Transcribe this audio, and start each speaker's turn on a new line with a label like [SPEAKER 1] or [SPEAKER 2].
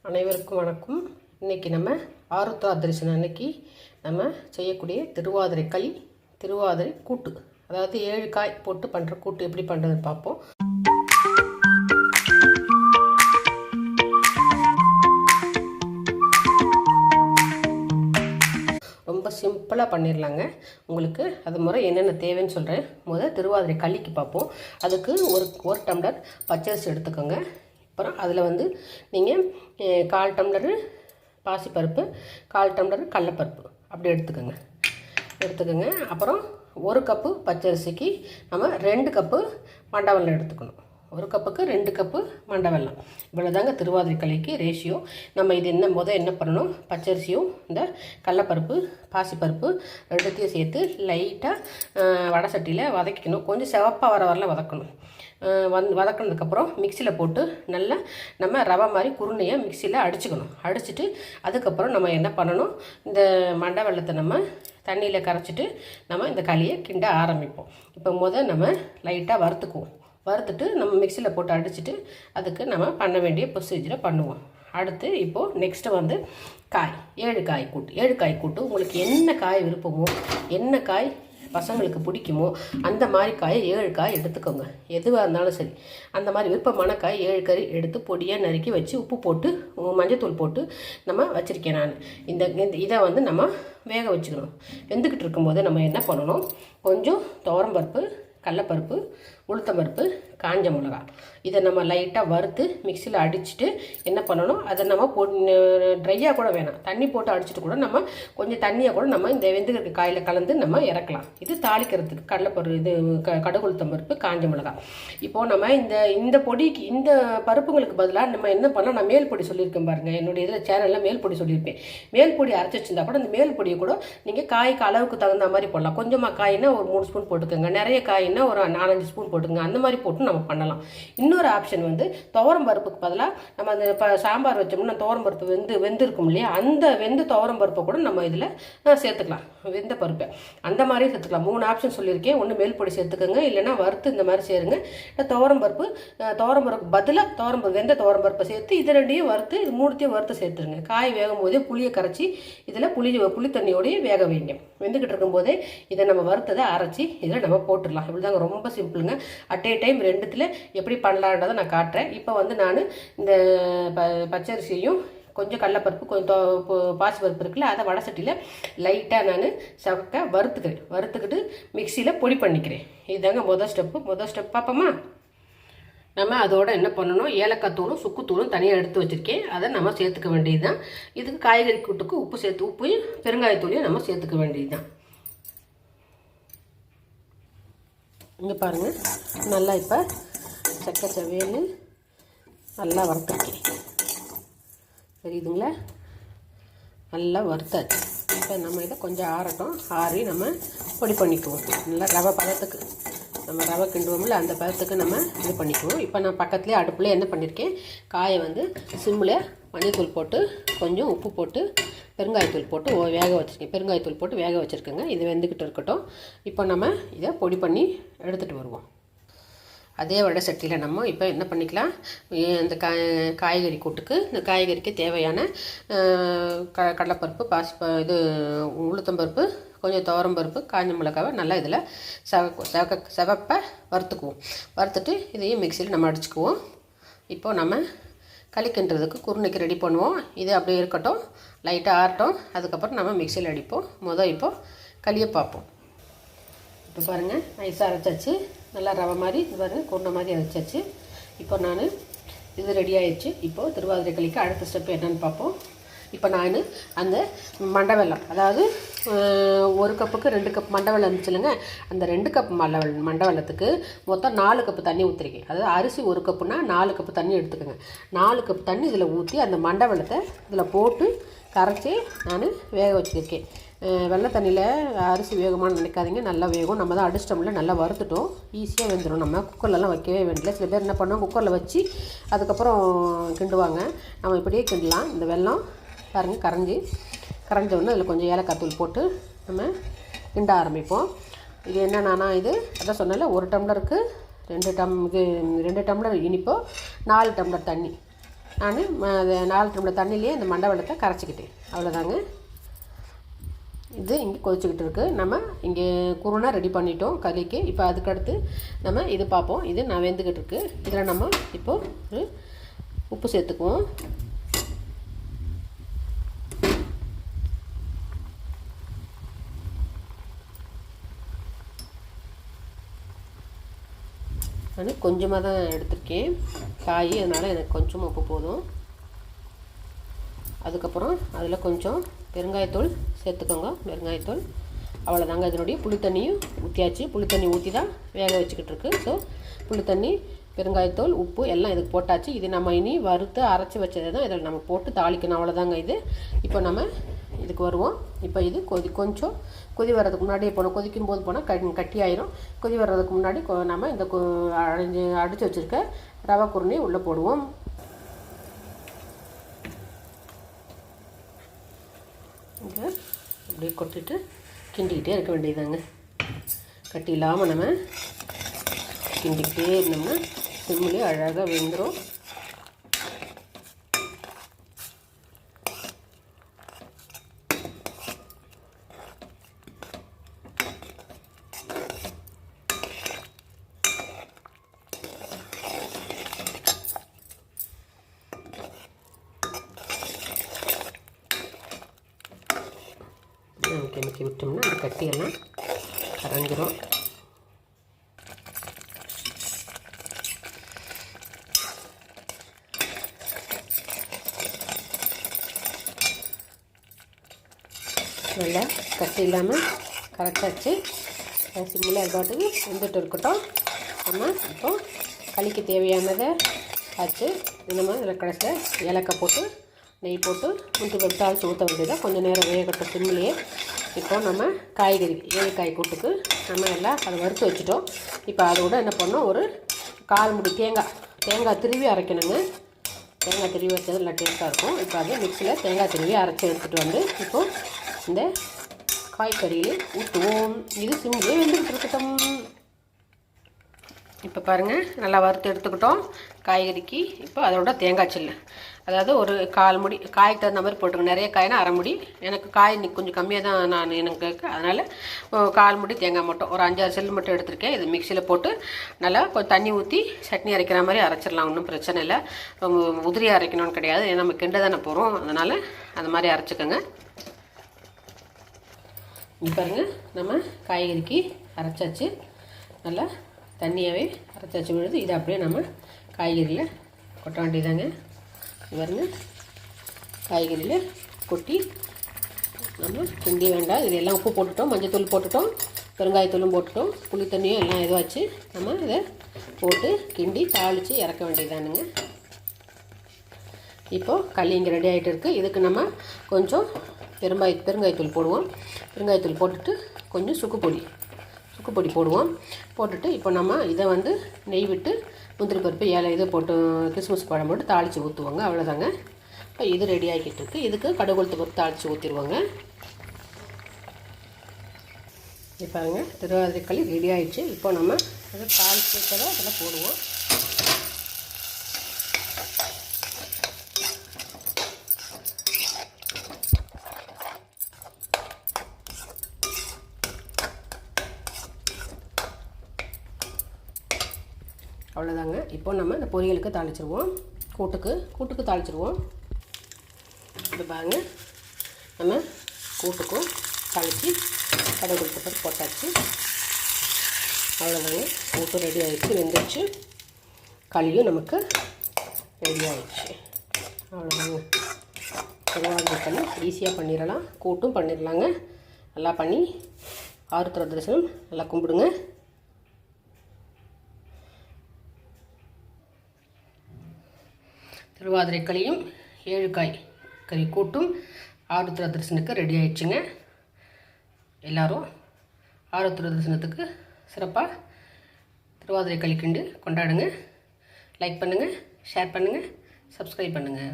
[SPEAKER 1] அனைவருக்கும் வணக்கம். இன்றைக்கி நம்ம ஆருத்ரா தரிசனம் அன்னைக்கு நம்ம செய்யக்கூடிய திருவாதிரை களி, திருவாதிரை கூட்டு, அதாவது 7 காய் போட்டு பண்ணுற கூட்டு எப்படி பண்ணுறதுன்னு பார்ப்போம். ரொம்ப சிம்பிளாக பண்ணிடலாங்க. உங்களுக்கு அது முறை என்னென்ன தேவைன்னு சொல்கிறேன். முதல் திருவாதிரை களிக்கு பார்ப்போம். அதுக்கு ஒரு டம்ளர் பச்சரிசி எடுத்துக்கோங்க. அப்புறம் அதில் நீங்கள் 1/4 டம்ளரு பாசிப்பருப்பு, 1/4 டம்ளரு கடலைப்பருப்பு அப்படி எடுத்துக்கோங்க. அப்புறம் 1 கப்பு பச்சரிசிக்கு நம்ம 2 கப்பு மண்டை வெல்லம் எடுத்துக்கணும். 1 கப்புக்கு 2 கப்பு மண்டை வெல்லம். இவ்வளோதாங்க திருவாதிரை களிக்கு ரேஷியோ. நம்ம இது என்ன பண்ணணும், பச்சரிசியும் இந்த கடலைப்பருப்பு பாசிப்பருப்பு ரெண்டுத்தையும் சேர்த்து லைட்டாக வடை சட்டியில் வதக்கிக்கணும். கொஞ்சம் சிவப்பாக வரலாம் வதக்கணும். வதக்கினதுக்கப்புறம் மிக்சியில் போட்டு நல்லா நம்ம ரவை மாதிரி குருணையாக மிக்சியில் அடிச்சுட்டு அதுக்கப்புறம் நம்ம என்ன பண்ணணும், இந்த மண்டை வெல்லத்தை நம்ம தண்ணியில் கரைச்சிட்டு நம்ம இந்த களியை கிண்ட ஆரம்பிப்போம். இப்போ நம்ம லைட்டாக வறுத்துட்டு நம்ம மிக்சியில் போட்டு அடிச்சுட்டு அதுக்கு நம்ம பண்ண வேண்டிய ப்ரொசீஜரை பண்ணுவோம். அடுத்து இப்போது நெக்ஸ்ட்டு காய் 7 காய் கூட்டு உங்களுக்கு என்ன காய் விருப்பமோ, என்ன காய் பசங்களுக்கு பிடிக்குமோ அந்த மாதிரி காயை 7 காய் எடுத்துக்கோங்க. எதுவாக இருந்தாலும் சரி, அந்த மாதிரி விருப்பமான காய் 7 காய் எடுத்து பொடியாக நறுக்கி வச்சு உப்பு போட்டு மஞ்சத்தூள் போட்டு நம்ம வச்சுருக்கேன் நான். இதை நம்ம வேக வச்சுக்கணும். வெந்துக்கிட்டு இருக்கும்போது நம்ம என்ன பண்ணணும், கொஞ்சம் துவரம்பருப்பு, கடலைப்பருப்பு, உளுத்தம்பருப்பு, காஞ்ச மிளகா இதை நம்ம லைட்டாக வறுத்து மிக்சியில் அடிச்சுட்டு என்ன பண்ணணும், அதை நம்ம ட்ரையாக கூட வேணாம், தண்ணி போட்டு அடிச்சுட்டு கூட நம்ம கொஞ்சம் தண்ணியை கூட நம்ம இந்த வெந்துக்கிற காயில் கலந்து நம்ம இறக்கலாம். இது தாளிக்கிறதுக்கு கடலைப்பருப்பு, இது கடுகு உளுத்தம்பருப்பு, காஞ்ச மிளகா. இப்போது நம்ம இந்த பொடிக்கு இந்த பருப்புங்களுக்கு பதிலாக நம்ம என்ன பண்ணலாம், நான் மேல் பொடி சொல்லியிருக்கேன் பாருங்கள். என்னுடைய இதில் சேனலில் மேல் பொடி சொல்லியிருப்பேன். மேல் பொடி அரைச்சி வச்சிருந்தா கூட அந்த மேல் பொடியை கூட நீங்கள் காய்க்கு அளவுக்கு தகுந்த மாதிரி போடலாம். கொஞ்சமாக காய்னா ஒரு 3 ஸ்பூன் போட்டுக்கோங்க, நிறைய காய்னா ஒரு 4-5 ஸ்பூன் போட்டுக்கோங்க. அந்த மாதிரி போட்டு நம்ம பண்ணலாம். இன்னொரு ஆப்ஷன் துவரம் பருப்புக்கு பதிலாக நம்ம அந்த சாம்பார் வச்சோம்னா துவரம் பருப்பு வெந்திருக்கும் இல்லையா, அந்த வெந்த துவரம் பருப்பை கூட நம்ம இதில் சேர்த்துக்கலாம். வெந்த பருப்பை அந்த மாதிரி சேர்த்துக்கலாம். 3 ஆப்ஷன் சொல்லியிருக்கேன். ஒன்று மேல் பொடி சேர்த்துக்கோங்க, இல்லைன்னா வறுத்து இந்த மாதிரி சேருங்க. துவரம் பருப்பு பதிலாக வெந்த துவரம் பருப்பை சேர்த்து இது 2ஐயும் வறுத்து, இது 3த்தையும் வறுத்து சேர்த்துருங்க. காய் வேகும் போதே புளியை கரைச்சி இதில் புளி தண்ணியோடையே வேக வைங்க. வெந்துக்கிட்டு இருக்கும்போதே இதை நம்ம வறுத்ததை அரைச்சி இதில் நம்ம போட்டுடலாம். இப்படிதாங்க, ரொம்ப சிம்பிளுங்க. அட் ஏ டைம் 2த்தில் எப்படி பண்ணலான்றதை நான் காட்டுறேன். இப்போ நான் இந்த பச்சரிசியையும் கொஞ்சம் கடலைப்பருப்பு, கொஞ்சம் பாசிப்பருப்பு இருக்குல்ல, அதை வடை சட்டியில் லைட்டாக நான் வறுத்துக்கிட்டு மிக்சியில் பொடி பண்ணிக்கிறேன். இதுதாங்க முதல் ஸ்டெப். பார்ப்போமா? நம்ம அதோட என்ன பண்ணணும், ஏலக்காய் தூளும் சுக்குத்தூளும் தனியாக எடுத்து வச்சுருக்கேன். அதை நம்ம சேர்த்துக்க வேண்டியது தான். இதுக்கு காய்கறி கூட்டுக்கு உப்பையும் பெருங்காயத்தூளையும் நம்ம சேர்த்துக்க வேண்டியது தான். இங்கே பாருங்கள், நல்லா இப்போ செவேன்னு நல்லா வறுத்துருக்கேன். தெரியுதுங்களா? நல்லா வறுத்தாச்சு. இப்போ நம்ம இதை கொஞ்சம் ஆறி நம்ம பொடி பண்ணிக்குவோம். நல்லா ரவை பதத்துக்கு, நம்ம ரவை கிண்டுவோம்ல அந்த பதத்துக்கு நம்ம இது பண்ணிக்குவோம். இப்போ நான் பக்கத்துலேயே அடுப்புலேயே என்ன பண்ணியிருக்கேன், காயை சிம்மில் மஞ்சத்தூள் போட்டு கொஞ்சம் உப்பு போட்டு பெருங்காயத்தூள் போட்டு வேக வச்சுருக்கேன். பெருங்காயத்தூள் போட்டு வேக வச்சுருக்கேங்க. இது வெந்துக்கிட்டு இருக்கட்டும். இப்போ நம்ம இதை பொடி பண்ணி எடுத்துகிட்டு வருவோம். அதே வடை சட்டியில் நம்ம இப்போ என்ன பண்ணிக்கலாம், இந்த காய்கறி கூட்டுக்கு இந்த காய்கறிக்கு தேவையான கடலைப்பருப்பு, இது உளுத்தம்பருப்பு, கொஞ்சம் துவரம்பருப்பு, காஞ்ச மிளகாவை நல்லா இதில் செவப்பை வறுத்துட்டு இதையும் மிக்சியில் நம்ம அடிச்சுக்குவோம். இப்போது நம்ம களிக்கின்றதுக்கு குருணைக்கு ரெடி பண்ணுவோம். இது அப்படியே இருக்கட்டும், லைட்டாக ஆறட்டும். அதுக்கப்புறம் நம்ம மிக்சியில் அடிப்போம். இப்போது களியை பார்ப்போம். இப்போ பாருங்கள், நைஸாக அரைச்சாச்சு. நல்லா ரவை மாதிரி இது பாருங்கள், குருணை மாதிரி அரைச்சாச்சு. இப்போ இது ரெடி ஆயிடுச்சு. இப்போது திருவாதிரை களிக்கு அடுத்த ஸ்டெப் என்னன்னு பார்ப்போம். இப்போ நான் அந்த மண்டை வெல்லம், அதாவது 1 கப்புக்கு 2 கப் மண்டை வெல்லம் இருந்துச்சுல்லைங்க, அந்த 2 கப் மண்டை வெல்லத்துக்கு மொத்தம் 4 கப்பு தண்ணி ஊற்றிருக்கேன். அதாவது அரிசி 1 கப்புனா 4 கப்பு தண்ணி எடுத்துக்கோங்க. 4 கப்பு தண்ணி இதில் ஊற்றி அந்த மண்டை வெல்லத்தை இதில் போட்டு கரைச்சி நான் வேக வச்சுருக்கேன். வெள்ளை தண்ணியில் அரிசி வேகுமான்னு நினைக்காதீங்க, நல்லா வேகும். நம்ம தான் அடிச்சிட்டோம்ல, நல்லா வறுத்துட்டோம், ஈஸியாக வெந்துடும். நம்ம குக்கர்லலாம் வைக்கவே வேண்டியதில்லை. சில பேர் என்ன பண்ணோம், குக்கரில் வச்சு அதுக்கப்புறம் கிண்டுவாங்க. நம்ம இப்படியே கிண்டலாம். இந்த வெல்லம் பாருங்கள் கரைஞ்சோடனே அதில் கொஞ்சம் ஏலக்காய் தூள் போட்டு நம்ம கிண்ட ஆரம்பிப்போம். இது என்னன்னா, இது அதான் சொன்னால 1 டம்ளருக்கு 2 டம்ளர் இனிப்போ 4 டம்ளர் தண்ணி நான் 4 டம்ளர் தண்ணியிலே இந்த மண்டை வெள்ளத்தை கரைச்சிக்கிட்டேன். அவ்வளோதாங்க. இது இங்கே கொதிச்சுக்கிட்டு இருக்குது. நம்ம இங்கே குருணை ரெடி பண்ணிட்டோம் களிக்கு. இப்போ அதுக்கடுத்து நம்ம இது பார்ப்போம். இது நான் வெந்துக்கிட்டு இருக்குது. இதில் நம்ம இப்போது ஒரு உப்பு சேர்த்துக்குவோம். நான் கொஞ்சமாக தான் எடுத்திருக்கேன் காய், அதனால் எனக்கு கொஞ்சமாக உப்பு போதும். அதுக்கப்புறம் அதில் கொஞ்சம் பெருங்காயத்தூள் சேர்த்துக்கோங்க. பெருங்காயத்தூள் அவ்வளோதாங்க. இதனுடைய புளித்தண்ணியும் ஊற்றியாச்சு. புளித்தண்ணி ஊற்றி தான் வேக வச்சுக்கிட்டு இருக்கு. ஸோ புளித்தண்ணி, பெருங்காயத்தூள், உப்பு எல்லாம் இதுக்கு போட்டாச்சு. இது நம்ம இனி வறுத்து அரைச்சி வச்சதை தான் இதில் நம்ம போட்டு தாளிக்கணும். அவ்வளோதாங்க இது. இப்போ நம்ம இதுக்கு வருவோம். இப்போ இது கொஞ்சம் கொதி வர்றதுக்கு முன்னாடி போனோம். கொதிக்கும் போது போனால் கட்டி ஆயிரும். கொதி வர்றதுக்கு முன்னாடி நம்ம இந்த அடித்து வச்சுருக்க ரவை குருணை உள்ளே போடுவோம். இங்கே அப்படியே கொட்டிட்டு கிண்டிக்கிட்டே இருக்க வேண்டியதாங்க. கட்டி இல்லாமல் நம்ம கிண்டிக்கிட்டே இருந்தோம்னா சிம்மிலே அழகாக வெந்துடும். கிளக்கி விட்டோம்னா அந்த கட்டியெல்லாம் கரைஞ்சிரும். நல்லா கட்டி இல்லாமல் கரெக்டாச்சு. சிம்மில் பாட்டுக்கு வெந்துட்டு இருக்கட்டும். நம்ம இப்போ களிக்கு தேவையானதை ஆச்சு. இந்த மாதிரி இதில் கடைசியில் ஏலக்காய் போட்டு நெய் போட்டு முந்திரி பருப்பு தாளித்து ஊற்ற வேண்டியதாக கொஞ்சம் நேரம் வேகட்டும் சிம்மிலேயே. இப்போ நம்ம காய்கறி ஏலக்காய் கூட்டுக்கு நம்ம எல்லாம் அதை வறுத்து வச்சுட்டோம். இப்போ அதோட என்ன பண்ணோம், ஒரு 1/4 முடி தேங்காய் திருவி அரைக்கணுங்க. தேங்காய் திருவி வச்சது நல்லா டேஸ்ட்டாக இருக்கும். இப்போ அது மிக்சியில் தேங்காய் திருவி அரைச்சி எடுத்துகிட்டு வந்து இப்போது இந்த காய்கறியிலே ஊற்றுவோம். இது சிம்மிலே வெந்துக்கிட்டு இருக்கட்டும். இப்போ பாருங்கள், நல்லா வறுத்து எடுத்துக்கிட்டோம் காய்கறிக்கு. இப்போ அதோட தேங்காய் சில்லு, அதாவது ஒரு 1/4 முடி காய்க்கு தகுந்த மாதிரி போட்டுருங்க. நிறைய காய்னா 1/2 முடி. எனக்கு காய் இன்னைக்கு கொஞ்சம் கம்மியாக தான் எனக்கு அதனால் 1/4 முடி தேங்காய் மட்டும் ஒரு 5-6 செல்லு மட்டும் எடுத்திருக்கேன். இது மிக்சியில் போட்டு நல்லா கொஞ்சம் தண்ணி ஊற்றி சட்னி அரைக்கிற மாதிரி அரைச்சிடலாம். ஒன்றும் பிரச்சனை இல்லை. உதிரியாக அரைக்கணும்னு கிடையாது. நம்ம கிண்ட தானே போகிறோம், அதனால் அந்த மாதிரி அரைச்சிக்கோங்க. இப்போ பாருங்கள், நம்ம காய்கறிக்கு அரைச்சாச்சு. நல்லா தண்ணியாகவே அரைச்சாச்சு விழுது. இதை அப்படியே நம்ம காய்கறியில் கொட்ட வேண்டியதாங்க. பாருங்க, காய்கறியில் கொட்டி நம்ம கிண்டி வேண்டாம். இது எல்லாம் உப்பு போட்டுட்டோம், மஞ்சத்தூள் போட்டுட்டோம், பெருங்காயத்தூளும் போட்டுட்டோம், புளி தண்ணியும் எல்லாம் இதுவாச்சு. நம்ம இதை போட்டு கிண்டி தாளித்து இறக்க வேண்டியதானுங்க. இப்போது களி இங்கே ரெடி ஆகிட்டு இருக்குது. இதுக்கு நம்ம கொஞ்சம் பெருங்காயத்தூள் போடுவோம். பெருங்காயத்தூள் போட்டுட்டு கொஞ்சம் சுக்குப்பொடி போடுவோம். போட்டுட்டு இப்போ நம்ம இதை வந்து நெய் விட்டு முந்திரி பருப்பு இதை போட்டு கிஸ்மிஸ் பழம் போட்டு தாளித்து ஊற்றுவாங்க. அவ்வளோதாங்க. இப்போ இது ரெடி ஆகிக்கிட்டு இருக்குது. இதுக்கு கடுகு உளுத்தம் பருப்பு தாளித்து ஊற்றிடுவாங்க. பாருங்க, திருவாதிரை களி ரெடி ஆகிடுச்சு. இப்போ நம்ம அதை தாளித்து வைக்கிறத அதில் போடுவோம். அவ்வளோதாங்க. இப்போ நம்ம இந்த பொரியலுக்கு தாளிச்சிருவோம். கூட்டுக்கு தாளிச்சிருவோம். இப்போ பாருங்க, நம்ம கூட்டுக்கும் தாளித்து கடுகு உளுத்தம் பருப்பு போட்டாச்சு. அவ்வளோதாங்க. கூட்டு ரெடி ஆகிடுச்சு, வெந்துடுச்சு. களியும் நமக்கு ரெடி ஆகிடுச்சு. அவ்வளோதாங்க. திருவாதிரை களி ஈஸியாக பண்ணிடலாம். கூட்டும் பண்ணிடலாங்க. நல்லா பண்ணி ஆருத்ரா தரிசனம் நல்லா கும்பிடுங்க. திருவாதிரை களியும் 7 காய் கறி கூட்டும் ஆருத்ரா தரிசனத்துக்கு ரெடி ஆகிடுச்சுங்க. எல்லோரும் ஆருத்ரா தரிசனத்துக்கு சிறப்பாக திருவாதிரை களி கிண்டு கொண்டாடுங்க. லைக் பண்ணுங்கள், ஷேர் பண்ணுங்கள், சப்ஸ்கிரைப் பண்ணுங்கள்.